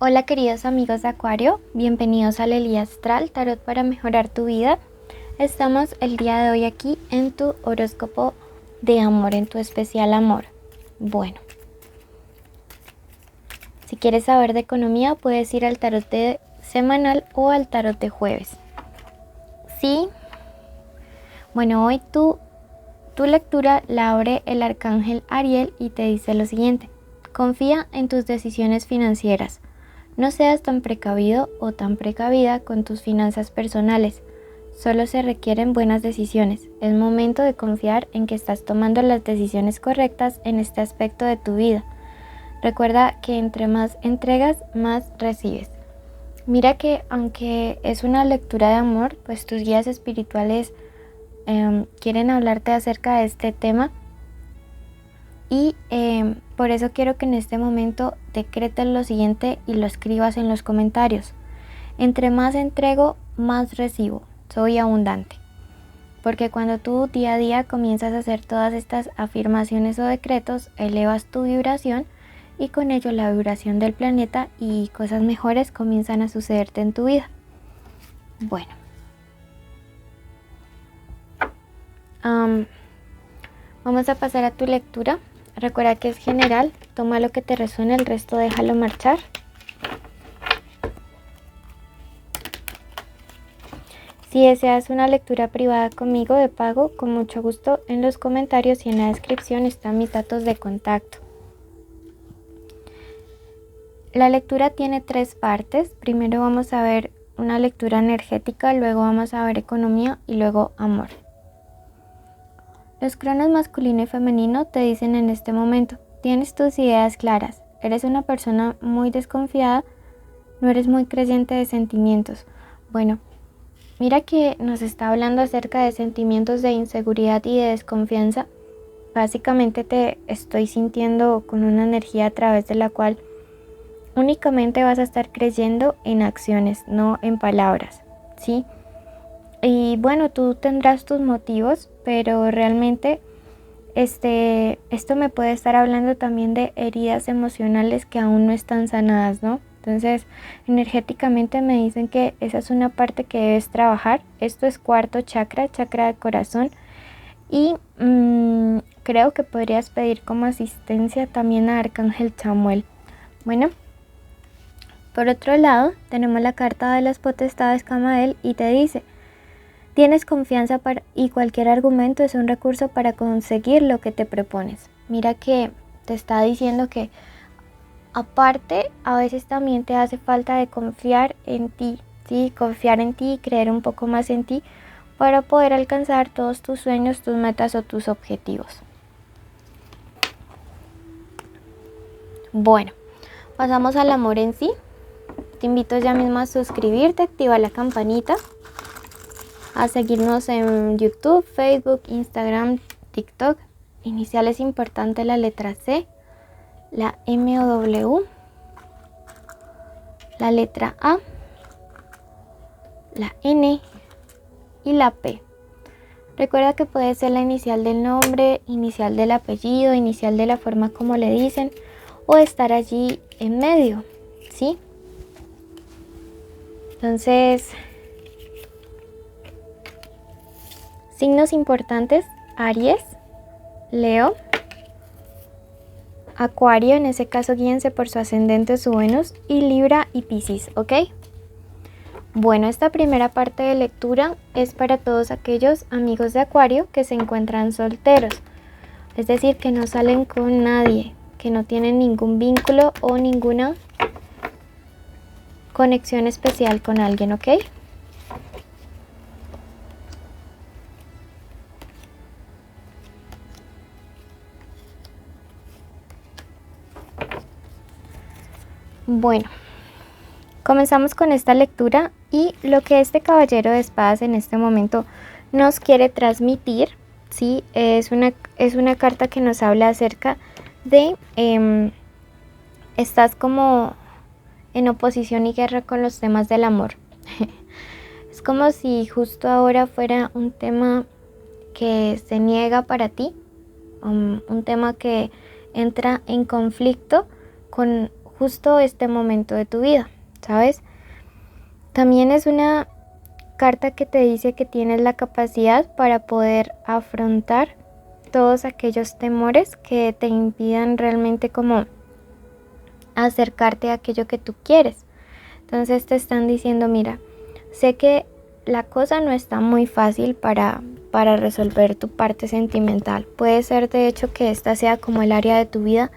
Hola queridos amigos de Acuario, bienvenidos al Elía Astral, Tarot para mejorar tu vida. Estamos el día de hoy aquí en tu horóscopo de amor, en tu especial amor. Bueno, si quieres saber de economía puedes ir al tarot de semanal o al tarot de jueves. Sí, bueno, hoy tu lectura la abre el arcángel Ariel y te dice lo siguiente: confía en tus decisiones financieras. No seas tan precavido o tan precavida con tus finanzas personales. Solo se requieren buenas decisiones. Es momento de confiar en que estás tomando las decisiones correctas en este aspecto de tu vida. Recuerda que entre más entregas, más recibes. Mira que aunque es una lectura de amor, pues tus guías espirituales quieren hablarte acerca de este tema. Y por eso quiero que en este momento decretes lo siguiente y lo escribas en los comentarios. Entre más entrego, más recibo. Soy abundante. Porque cuando tú día a día comienzas a hacer todas estas afirmaciones o decretos, elevas tu vibración y con ello la vibración del planeta y cosas mejores comienzan a sucederte en tu vida. Bueno. Vamos a pasar a tu lectura. Recuerda que es general, toma lo que te resuene, el resto déjalo marchar. Si deseas una lectura privada conmigo de pago, con mucho gusto en los comentarios y en la descripción están mis datos de contacto. La lectura tiene 3 partes. Primero vamos a ver una lectura energética, luego vamos a ver economía y luego amor. Los cronos masculino y femenino te dicen en este momento: tienes tus ideas claras, eres una persona muy desconfiada, no eres muy creyente de sentimientos. Bueno, mira que nos está hablando acerca de sentimientos de inseguridad y de desconfianza. Básicamente te estoy sintiendo con una energía a través de la cual únicamente vas a estar creyendo en acciones, no en palabras, ¿sí? Y bueno, tú tendrás tus motivos, pero realmente esto me puede estar hablando también de heridas emocionales que aún no están sanadas, ¿no? Entonces, energéticamente me dicen que esa es una parte que debes trabajar. Esto es cuarto chakra, chakra de corazón. Y creo que podrías pedir como asistencia también a Arcángel Chamuel. Bueno, por otro lado, tenemos la carta de las potestades Camael y te dice: tienes confianza y cualquier argumento es un recurso para conseguir lo que te propones. Mira que te está diciendo que aparte a veces también te hace falta de confiar en ti, ¿sí? Confiar en ti y creer un poco más en ti para poder alcanzar todos tus sueños, tus metas o tus objetivos. Bueno, pasamos al amor en sí. Te invito ya mismo a suscribirte, activar la campanita, a seguirnos en YouTube, Facebook, Instagram, TikTok. Inicial es importante la letra C, la M o W, la letra A, la N y la P. Recuerda que puede ser la inicial del nombre, inicial del apellido, inicial de la forma como le dicen, o estar allí en medio, ¿sí? Entonces, signos importantes: Aries, Leo, Acuario, en ese caso guíense por su ascendente o su Venus, y Libra y Piscis, ¿ok? Bueno, esta primera parte de lectura es para todos aquellos amigos de Acuario que se encuentran solteros, es decir, que no salen con nadie, que no tienen ningún vínculo o ninguna conexión especial con alguien, ¿ok? Bueno, comenzamos con esta lectura y lo que este caballero de espadas en este momento nos quiere transmitir, ¿sí? Es una carta que nos habla acerca de estás como en oposición y guerra con los temas del amor. Es como si justo ahora fuera un tema que se niega para ti, un tema que entra en conflicto con justo este momento de tu vida, ¿sabes? También es una carta que te dice que tienes la capacidad para poder afrontar todos aquellos temores que te impidan realmente como acercarte a aquello que tú quieres. Entonces te están diciendo, mira, sé que la cosa no está muy fácil para resolver tu parte sentimental. Puede ser de hecho que esta sea como el área de tu vida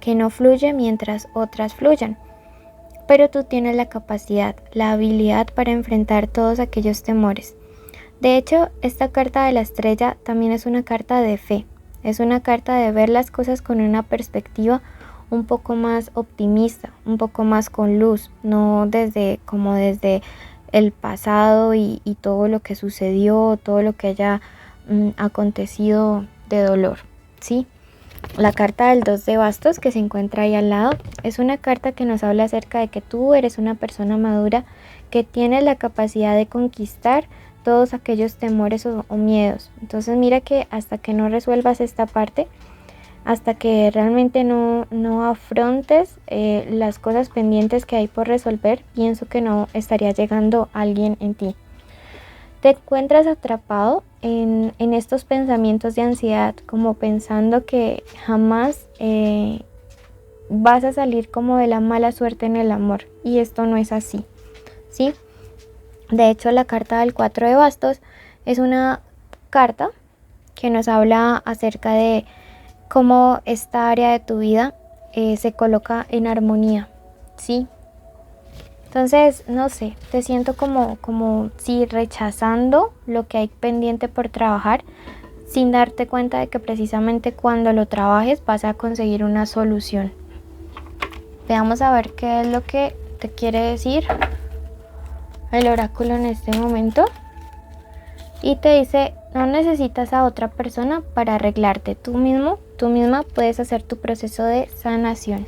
que no fluye mientras otras fluyan. Pero tú tienes la capacidad, la habilidad para enfrentar todos aquellos temores. De hecho, esta carta de la estrella también es una carta de fe. Es una carta de ver las cosas con una perspectiva un poco más optimista, un poco más con luz, no desde el pasado y todo lo que sucedió, todo lo que haya acontecido de dolor, ¿sí? La carta del 2 de bastos que se encuentra ahí al lado es una carta que nos habla acerca de que tú eres una persona madura que tiene la capacidad de conquistar todos aquellos temores o miedos. Entonces mira que hasta que no resuelvas esta parte, hasta que realmente no afrontes las cosas pendientes que hay por resolver, pienso que no estaría llegando alguien en ti. Te encuentras atrapado en estos pensamientos de ansiedad, como pensando que jamás vas a salir como de la mala suerte en el amor, y esto no es así, ¿sí? De hecho, la carta del 4 de bastos es una carta que nos habla acerca de cómo esta área de tu vida se coloca en armonía, ¿sí? Entonces, no sé, te siento como si rechazando lo que hay pendiente por trabajar, sin darte cuenta de que precisamente cuando lo trabajes vas a conseguir una solución. Veamos a ver qué es lo que te quiere decir el oráculo en este momento. Y te dice, no necesitas a otra persona para arreglarte. Tú misma puedes hacer tu proceso de sanación.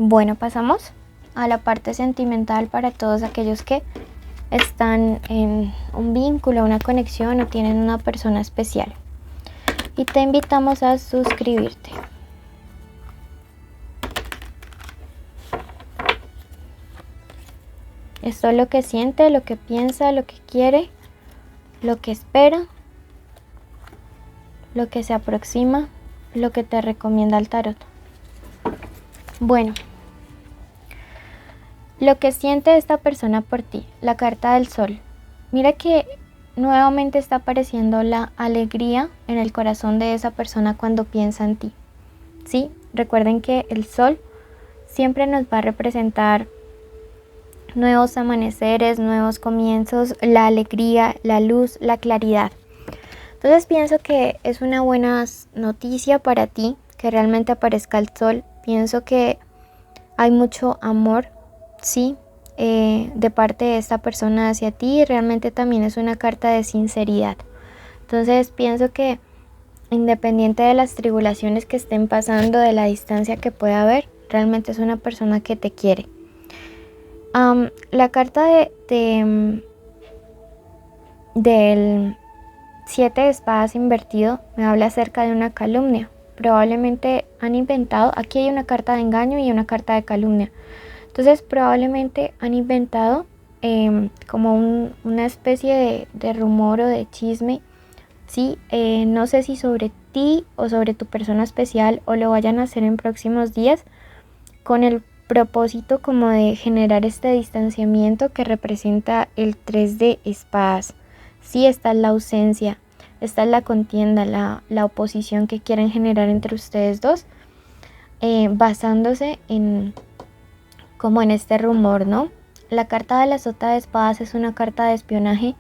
Bueno, pasamos a la parte sentimental para todos aquellos que están en un vínculo, una conexión o tienen una persona especial. Y te invitamos a suscribirte. Esto es lo que siente, lo que piensa, lo que quiere, lo que espera, lo que se aproxima, lo que te recomienda el tarot. Bueno, lo que siente esta persona por ti, la carta del sol. Mira que nuevamente está apareciendo la alegría en el corazón de esa persona cuando piensa en ti. ¿Sí? Recuerden que el sol siempre nos va a representar nuevos amaneceres, nuevos comienzos, la alegría, la luz, la claridad. Entonces pienso que es una buena noticia para ti que realmente aparezca el sol. Pienso que hay mucho amor, sí, de parte de esta persona hacia ti, y realmente también es una carta de sinceridad. Entonces pienso que independiente de las tribulaciones que estén pasando, de la distancia que pueda haber, realmente es una persona que te quiere. La carta del 7 de espadas invertido me habla acerca de una calumnia. Probablemente han inventado, aquí hay una carta de engaño y una carta de calumnia. Entonces probablemente han inventado como una especie de rumor o de chisme, ¿sí? No sé si sobre ti o sobre tu persona especial, o lo vayan a hacer en próximos días con el propósito como de generar este distanciamiento que representa el 3 de espadas. Sí, está la ausencia, está la contienda, la oposición que quieren generar entre ustedes dos, basándose como en este rumor, ¿no? La carta de la sota de espadas es una carta de espionaje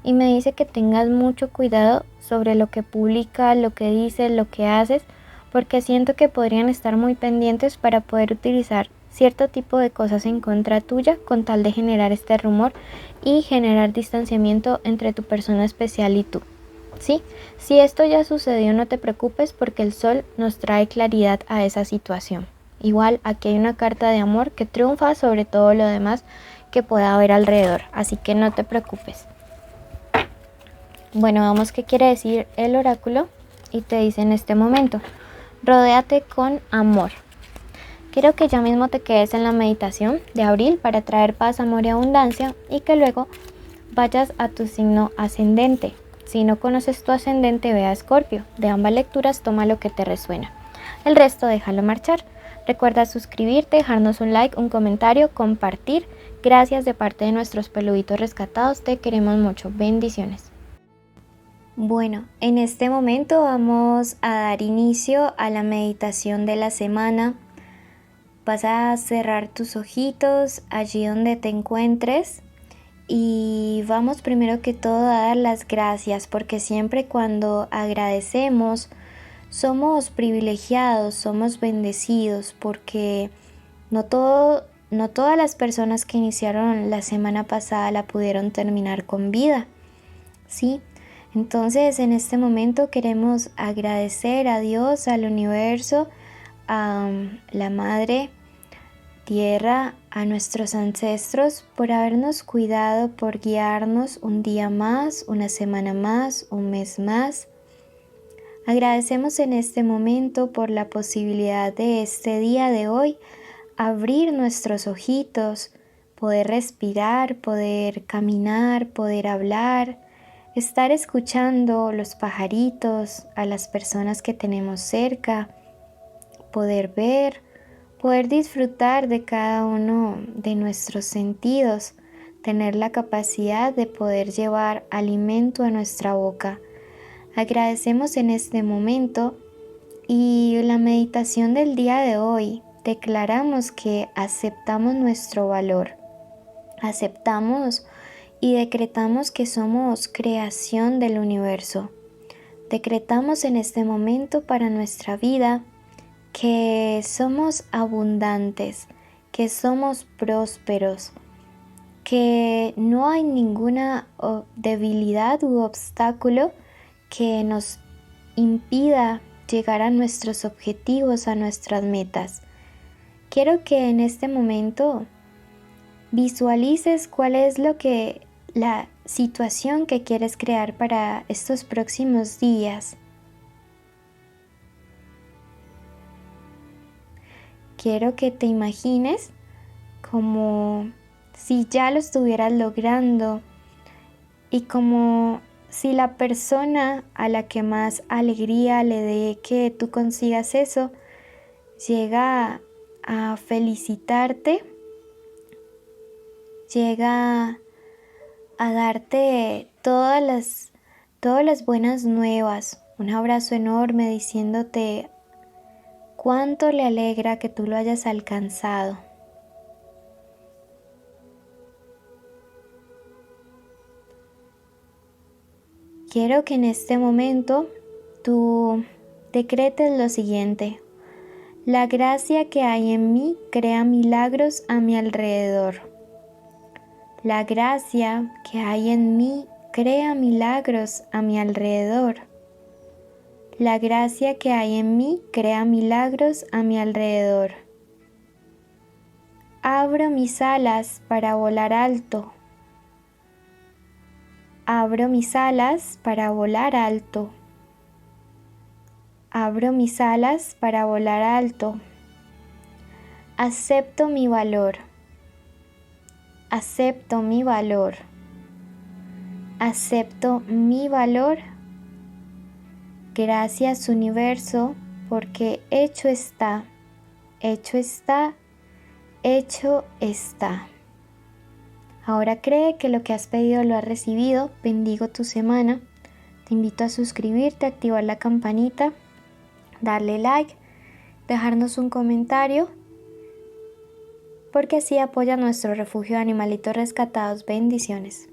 y me dice que tengas mucho cuidado sobre lo que publicas, lo que dices, lo que haces, porque siento que podrían estar muy pendientes para poder utilizar cierto tipo de cosas en contra tuya con tal de generar este rumor y generar distanciamiento entre tu persona especial y tú, ¿sí? Si esto ya sucedió, no te preocupes, porque el sol nos trae claridad a esa situación. Igual aquí hay una carta de amor que triunfa sobre todo lo demás que pueda haber alrededor, así que no te preocupes. Bueno, vamos qué quiere decir el oráculo y te dice en este momento. Rodéate con amor. Quiero que ya mismo te quedes en la meditación de abril para traer paz, amor y abundancia y que luego vayas a tu signo ascendente. Si no conoces tu ascendente, ve a Escorpio. De ambas lecturas toma lo que te resuena. El resto déjalo marchar. Recuerda suscribirte, dejarnos un like, un comentario, compartir. Gracias de parte de nuestros peluditos rescatados. Te queremos mucho. Bendiciones. Bueno, en este momento vamos a dar inicio a la meditación de la semana. Vas a cerrar tus ojitos allí donde te encuentres y vamos primero que todo a dar las gracias porque siempre cuando agradecemos somos privilegiados, somos bendecidos porque no todas las personas que iniciaron la semana pasada la pudieron terminar con vida, ¿sí? Entonces en este momento queremos agradecer a Dios, al universo, a la Madre Tierra, a nuestros ancestros por habernos cuidado, por guiarnos un día más, una semana más, un mes más. Agradecemos en este momento por la posibilidad de este día de hoy abrir nuestros ojitos, poder respirar, poder caminar, poder hablar, estar escuchando los pajaritos, a las personas que tenemos cerca, poder ver, poder disfrutar de cada uno de nuestros sentidos, tener la capacidad de poder llevar alimento a nuestra boca. Agradecemos en este momento y la meditación del día de hoy declaramos que aceptamos nuestro valor, aceptamos y decretamos que somos creación del universo. Decretamos en este momento para nuestra vida que somos abundantes, que somos prósperos, que no hay ninguna debilidad u obstáculo que nos impida llegar a nuestros objetivos, a nuestras metas. Quiero que en este momento visualices cuál es la situación que quieres crear para estos próximos días. Quiero que te imagines como si ya lo estuvieras logrando y como si la persona a la que más alegría le dé que tú consigas eso llega a felicitarte, llega a darte todas las buenas nuevas, un abrazo enorme diciéndote cuánto le alegra que tú lo hayas alcanzado. Quiero que en este momento tú decretes lo siguiente: la gracia que hay en mí crea milagros a mi alrededor. La gracia que hay en mí crea milagros a mi alrededor. La gracia que hay en mí crea milagros a mi alrededor. Abro mis alas para volar alto. Abro mis alas para volar alto. Abro mis alas para volar alto. Acepto mi valor. Acepto mi valor. Acepto mi valor. Gracias, universo, porque hecho está, hecho está, hecho está. Ahora cree que lo que has pedido lo has recibido. Bendigo tu semana. Te invito a suscribirte, activar la campanita, darle like, dejarnos un comentario, porque así apoya nuestro refugio de animalitos rescatados. Bendiciones.